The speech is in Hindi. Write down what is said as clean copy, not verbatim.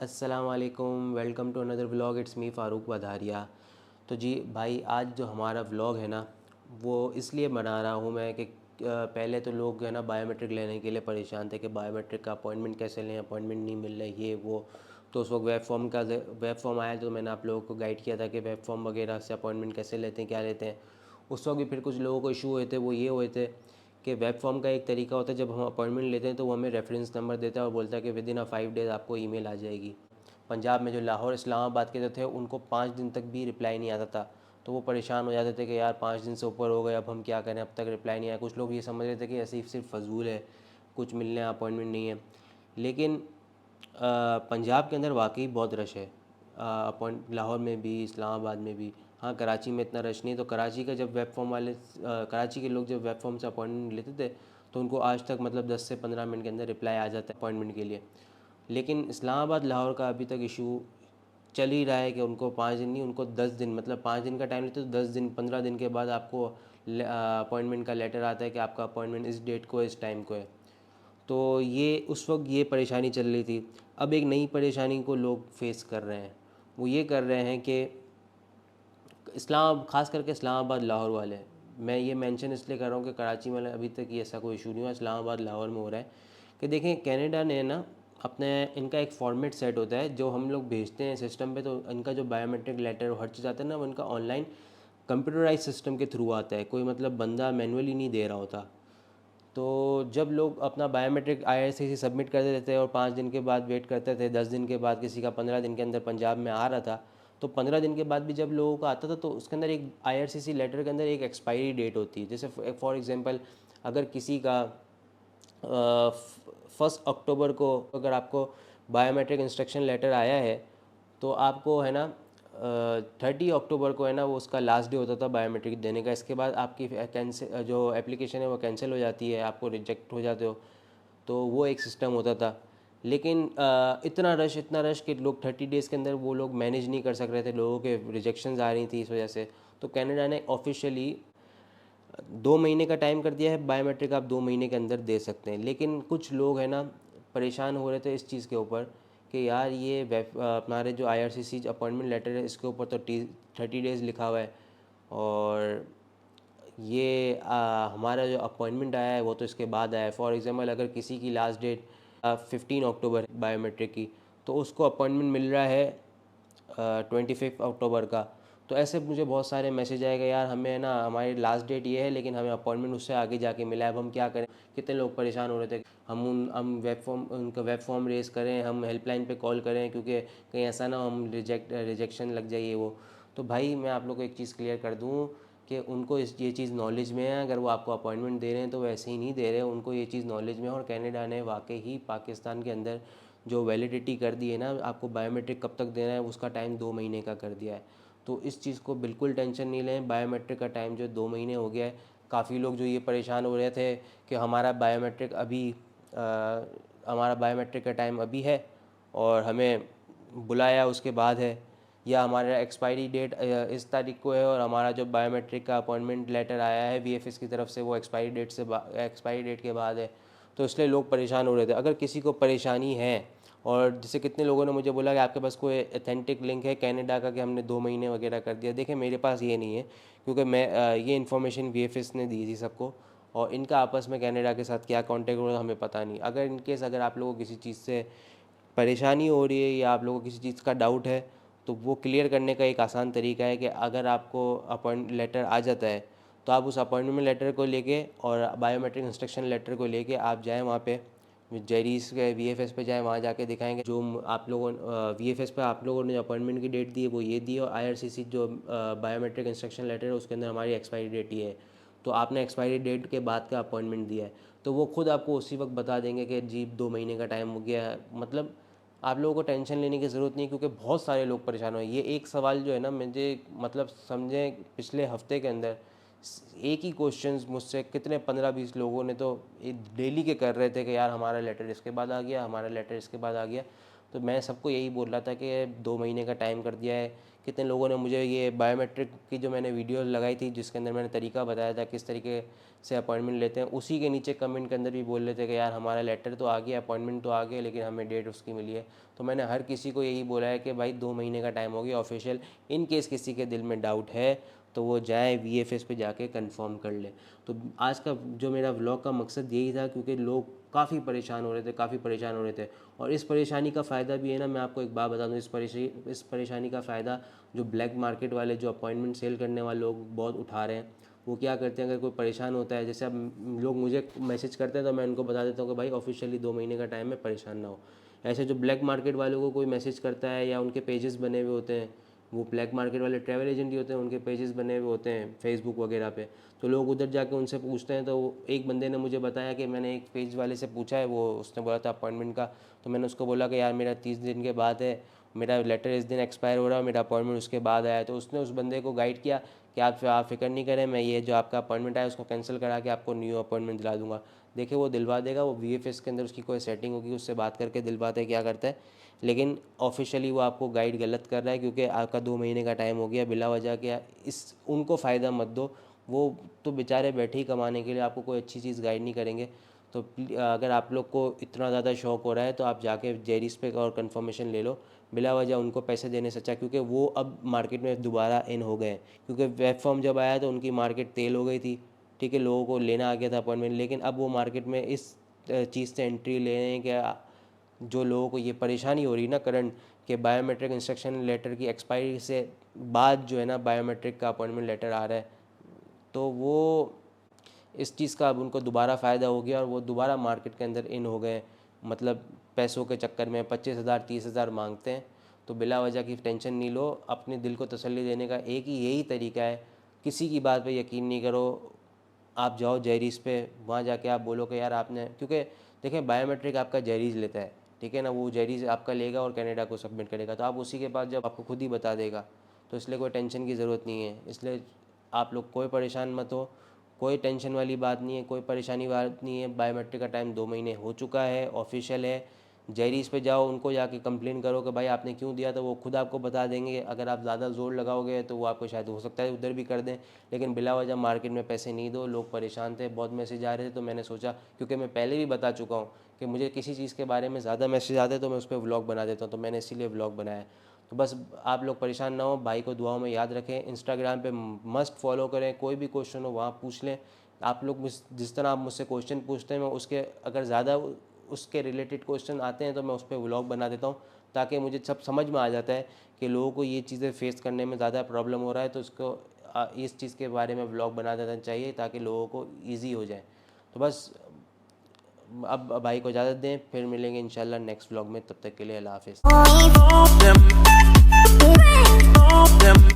अस्सलाम वालेकुम, welcome to another vlog. It's me Farooq Vadhariya. तो जी भाई, आज जो हमारा व्लॉग है ना, वो इसलिए बना रहा हूँ मैं कि पहले तो लोग है ना बायोमेट्रिक लेने के लिए परेशान थे कि बायोमेट्रिक का अपॉइंटमेंट कैसे लें, अपॉइंटमेंट नहीं मिल रहा ये वो। तो उस वक्त वेब फॉर्म आया, तो मैंने आप लोगों को गाइड किया था कि वेब फॉर्म वगैरह से अपॉइंटमेंट कैसे लेते हैं, क्या लेते हैं। उस वक्त भी फिर कुछ लोगों को इशू हुए थे, वो ये हुए थे कि वेब फॉर्म का एक तरीका होता है, जब हम अपॉइंटमेंट लेते हैं तो वो हमें रेफरेंस नंबर देता है और बोलता है कि विद इन 5 डेज़ आपको ईमेल आ जाएगी। पंजाब में जो लाहौर इस्लामाबाद के जो थे उनको 5 दिन तक भी रिप्लाई नहीं आता था। तो वो परेशान हो जाते थे कि यार 5 दिन से ऊपर हो गए, अब हम क्या करें, अब तक रिप्लाई नहीं आया। कुछ लोग ये समझ रहे थे कि ऐसे ही सिर्फ फजूल है, कुछ मिलने अपॉइंटमेंट नहीं है। लेकिन पंजाब के अंदर वाकई बहुत रश है। अपॉइंट लाहौर में भी, इस्लामाबाद में भी। हाँ, कराची में इतना रश नहीं। तो कराची का जब वेब फॉर्म वाले कराची के लोग जब वेब फॉर्म से अपॉइंटमेंट लेते थे तो उनको आज तक मतलब 10 से 15 मिनट के अंदर रिप्लाई आ जाता है अपॉइंटमेंट के लिए। लेकिन इस्लामाबाद लाहौर का अभी तक इशू चल ही रहा है कि उनको 5 दिन नहीं, उनको 10 दिन, मतलब 5 दिन का टाइम लेते तो 10 दिन 15 दिन के बाद आपको अपॉइंटमेंट का लेटर आता है कि आपका अपॉइंटमेंट इस डेट को इस टाइम को है। तो ये उस वक्त ये परेशानी चल रही थी। अब एक नई परेशानी को लोग फेस कर रहे हैं। वो ये कर रहे हैं कि ख़ास करके इस्लामाबाद लाहौर वाले, मैं ये मेंशन इसलिए कर रहा हूँ कि कराची में अभी तक ये ऐसा कोई इशू नहीं हुआ, इस्लामाबाद लाहौर में हो रहा है। कि देखें, कनाडा ने ना अपने इनका एक फॉर्मेट सेट होता है जो हम लोग भेजते हैं सिस्टम पे। तो इनका जो बायोमेट्रिक लेटर और हर चीज़ आता है ना, वो इनका ऑनलाइन कंप्यूटराइज सिस्टम के थ्रू आता है, कोई मतलब बंदा मैनुअली नहीं दे रहा होता। तो जब लोग अपना बायोमेट्रिक आईआरसीसी सबमिट कर देते थे और 5 दिन के बाद वेट करते थे, 10 दिन के बाद, किसी का 15 दिन के अंदर पंजाब में आ रहा था, तो 15 दिन के बाद भी जब लोगों का आता था तो उसके अंदर एक आईआरसीसी लेटर के अंदर एक एक्सपायरी डेट होती है। जैसे फॉर एग्जांपल, अगर किसी का 1 अक्टूबर को अगर आपको बायोमेट्रिक इंस्ट्रक्शन लेटर आया है, तो आपको है ना 30 अक्टूबर को है ना वो उसका लास्ट डे होता था बायोमेट्रिक देने का। इसके बाद आपकी कैंसिल जो एप्लीकेशन है वो कैंसिल हो जाती है, आपको रिजेक्ट हो जाते हो। तो वो एक सिस्टम होता था। लेकिन इतना रश कि लोग 30 डेज़ के अंदर वो लोग मैनेज नहीं कर सक रहे थे, लोगों के रिजेक्शंस आ रही थी इस वजह से। तो कनाडा ने ऑफिशियली 2 महीने का टाइम कर दिया है, बायोमेट्रिक आप 2 महीने के अंदर दे सकते हैं। लेकिन कुछ लोग हैं ना परेशान हो रहे थे इस चीज़ के ऊपर कि यार ये हमारे जो आईआरसीसी अपॉइंटमेंट लेटर है इसके ऊपर तो 30 डेज़ लिखा हुआ है, और ये हमारा जो अपॉइंटमेंट आया है वो तो इसके बाद आया है। फॉर एग्ज़ाम्पल, अगर किसी की लास्ट डेट 15 अक्टूबर बायोमेट्रिक की, तो उसको अपॉइंटमेंट मिल रहा है 25 अक्टूबर का। तो ऐसे मुझे बहुत सारे मैसेज आएगा, यार हमें है ना हमारी लास्ट डेट ये है लेकिन हमें अपॉइंटमेंट उससे आगे जाके मिला है, अब हम क्या करें। कितने लोग परेशान हो रहे थे, हम उनका वेब फॉर्म रेज़ करें, हम हेल्पलाइन पे कॉल करें, क्योंकि कहीं ऐसा ना हम रिजेक्शन लग जाइए वो। तो भाई मैं आप लोग को एक चीज़ क्लियर कर दूँ कि उनको ये चीज़ नॉलेज में है। अगर वो आपको अपॉइंटमेंट दे रहे हैं तो वैसे ही नहीं दे रहे, उनको ये चीज़ नॉलेज में है। और कनाडा ने वाकई ही पाकिस्तान के अंदर जो वैलिडिटी कर दी है ना, आपको बायोमेट्रिक कब तक देना है उसका टाइम 2 महीने का कर दिया है। तो इस चीज़ को बिल्कुल टेंशन नहीं लें, बायोमेट्रिक का टाइम जो 2 महीने हो गया है। काफ़ी लोग जो ये परेशान हो रहे थे कि हमारा बायोमेट्रिक का टाइम अभी है और हमें बुलाया उसके बाद है, या हमारा एक्सपायरी डेट इस तारीख को है और हमारा जो बायोमेट्रिक का अपॉइंटमेंट लेटर आया है वीएफएस की तरफ से वो एक्सपायरी डेट के बाद है। तो इसलिए लोग परेशान हो रहे थे। अगर किसी को परेशानी है, और जैसे कितने लोगों ने मुझे बोला कि आपके पास कोई अथेंटिक लिंक है कनाडा का कि हमने 2 महीने वगैरह कर दिया, देखिए मेरे पास ये नहीं है, क्योंकि ये इन्फॉर्मेशन वीएफएस ने दी थी सबको, और इनका आपस में कनाडा के साथ क्या कांटेक्ट हो रहा है हमें पता नहीं। अगर इनकेस अगर आप लोगों को किसी चीज़ से परेशानी हो रही है या आप लोगों को किसी चीज़ का डाउट है, तो वो क्लियर करने का एक आसान तरीका है कि अगर आपको अपॉइंट लेटर आ जाता है तो आप उस अपॉइंटमेंट लेटर को लेके और बायोमेट्रिक इंस्ट्रक्शन लेटर को लेके आप जाएं वहाँ पे जेरीस के वीएफएस पे जाएं, वहाँ जाके दिखाएंगे जो आप लोगों वीएफएस पे आप लोगों ने अपॉइंटमेंट की डेट दी है वो ये दी है, और आईआरसीसी जो बायोमेट्रिक इंस्ट्रक्शन लेटर है उसके अंदर हमारी एक्सपायरी डेट ये है। तो आपने एक्सपायरी डेट के बाद का अपॉइंटमेंट दिया है, तो वो खुद आपको उसी वक्त बता देंगे कि जी 2 महीने का टाइम हो गया है। मतलब आप लोगों को टेंशन लेने की ज़रूरत नहीं, क्योंकि बहुत सारे लोग परेशान हुए। ये एक सवाल जो है ना, मुझे मतलब समझें पिछले हफ्ते के अंदर एक ही क्वेश्चंस मुझसे कितने 15-20 लोगों ने तो डेली के कर रहे थे कि यार हमारा लेटर इसके बाद आ गया, हमारा लेटर इसके बाद आ गया। तो मैं सबको यही बोल रहा था कि 2 महीने का टाइम कर दिया है, कितने लोगों ने मुझे ये बायोमेट्रिक की जो मैंने वीडियो लगाई थी जिसके अंदर मैंने तरीका बताया था किस तरीके से अपॉइंटमेंट लेते हैं, उसी के नीचे कमेंट के अंदर भी बोल रहे थे कि यार हमारा लेटर तो आ गया, अपॉइंटमेंट तो आ गया, लेकिन हमें डेट उसकी मिली है। तो मैंने हर किसी को यही बोला है कि भाई 2 महीने का टाइम हो गया ऑफिशियल। इन केस किसी के दिल में डाउट है तो वो जाए VFS पे जाके कंफर्म कर ले। तो आज का जो मेरा व्लॉग का मकसद यही था, क्योंकि लोग काफ़ी परेशान हो रहे थे। और इस परेशानी का फ़ायदा भी है ना, मैं आपको एक बात बता दूँ, इस परेशानी का फ़ायदा जो ब्लैक मार्केट वाले, जो अपॉइंटमेंट सेल करने वाले लोग बहुत उठा रहे हैं। वो क्या करते हैं, अगर कोई परेशान होता है, जैसे अब लोग मुझे मैसेज करते हैं तो मैं उनको बता देता हूँ कि भाई ऑफिशियली 2 महीने का टाइम है, परेशान ना हो। ऐसे जो ब्लैक मार्केट वालों को कोई मैसेज करता है या उनके पेजेस बने हुए होते हैं, वो ब्लैक मार्केट वाले ट्रैवल एजेंट ही होते हैं, उनके पेजेस बने हुए होते हैं फेसबुक वगैरह पे, तो लोग उधर जाके उनसे पूछते हैं। तो एक बंदे ने मुझे बताया कि मैंने एक पेज वाले से पूछा है, वो उसने बोला था अपॉइंटमेंट का, तो मैंने उसको बोला कि यार मेरा 30 दिन के बाद है, मेरा लेटर इस दिन एक्सपायर हो रहा है, मेरा अपॉइंटमेंट उसके बाद आया है। तो उसने उस बंदे को गाइड किया कि आप फिक्र नहीं करें, मैं ये जो आपका अपॉइंटमेंट आया उसको कैंसिल करा के आपको न्यू अपॉइंटमेंट दिला दूंगा। देखिए वो दिलवा देगा, वो VFS के अंदर उसकी कोई सेटिंग होगी, उससे बात करके दिलवाता है, क्या करता है, लेकिन ऑफिशियली वो आपको गाइड गलत कर रहा है, क्योंकि आपका 2 महीने का टाइम हो गया बिला वजह के। इस उनको फ़ायदा मत दो, वो तो बेचारे बैठे ही कमाने के लिए, आपको कोई अच्छी चीज़ गाइड नहीं करेंगे। तो अगर आप लोग को इतना ज़्यादा शौक हो रहा है तो आप जाके जेरीस पे और कंफर्मेशन ले लो, बिला वजह उनको पैसे देने से अच्छा, क्योंकि वो अब मार्केट में दोबारा इन हो गए हैं। क्योंकि वेब फॉर्म जब आया तो उनकी मार्केट तेल हो गई थी, ठीक है, लोगों को लेना आ गया था अपॉइंटमेंट, लेकिन अब वो मार्केट में इस चीज़ से एंट्री ले रहे हैं कि जो लोगों को ये परेशानी हो रही है ना करंट, कि बायोमेट्रिक इंस्ट्रक्शन लेटर की एक्सपायरी से बाद जो है ना बायोमेट्रिक का अपॉइंटमेंट लेटर आ रहा है, तो वो इस चीज़ का अब उनको दोबारा फ़ायदा हो गया और वो दोबारा मार्केट के अंदर इन हो गए। मतलब पैसों के चक्कर में 25,000 30,000 मांगते हैं। तो बिला वजह की टेंशन नहीं लो, अपने दिल को तसल्ली देने का एक ही यही तरीका है, किसी की बात पे यकीन नहीं करो। आप जाओ जेरीस पे, वहाँ जाके आप बोलो कि यार आपने, क्योंकि देखें बायोमेट्रिक आपका जेरीस लेता है, ठीक है ना, वो जेरीस आपका लेगा और कनाडा को सबमिट करेगा, तो आप उसी के पास जब आपको खुद ही बता देगा, तो इसलिए कोई टेंशन की ज़रूरत नहीं है। इसलिए आप लोग कोई परेशान मत हो, कोई टेंशन वाली बात नहीं है, कोई परेशानी बात नहीं है। बायोमेट्रिक का टाइम 2 महीने हो चुका है, ऑफिशियल है। जेरीस पे जाओ, उनको जाके कंप्लेन करो कि भाई आपने क्यों दिया, तो वो खुद आपको बता देंगे। अगर आप ज़्यादा ज़ोर लगाओगे तो वो आपको शायद हो सकता है उधर भी कर दें, लेकिन बिला वजह मार्केट में पैसे नहीं दो। लोग परेशान थे, बहुत मैसेज आ रहे थे, तो मैंने सोचा, क्योंकि मैं पहले भी बता चुका हूँ कि मुझे किसी चीज़ के बारे में ज़्यादा मैसेज आते हैं तो मैं उस पर व्लॉग बना देता हूँ, तो मैंने इसीलिए व्लॉग बनाया। तो बस आप लोग परेशान ना हो, भाई को दुआओं में याद रखें। इंस्टाग्राम पे मस्ट फॉलो करें, कोई भी क्वेश्चन हो वहाँ पूछ लें। आप लोग जिस तरह आप मुझसे क्वेश्चन पूछते हैं, मैं उसके अगर ज़्यादा उसके रिलेटेड क्वेश्चन आते हैं तो मैं उस पर व्लॉग बना देता हूँ, ताकि मुझे सब समझ में आ जाता है कि लोगों को ये चीज़ें फेस करने में ज़्यादा प्रॉब्लम हो रहा है, तो इसको इस चीज़ के बारे में व्लॉग बना देना चाहिए ताकि लोगों को ईजी हो जाए। तो बस अब भाई को इजाज़त दें, फिर मिलेंगे इंशाल्लाह नेक्स्ट व्लॉग में। तब तक के लिए अल्लाह हाफिज़।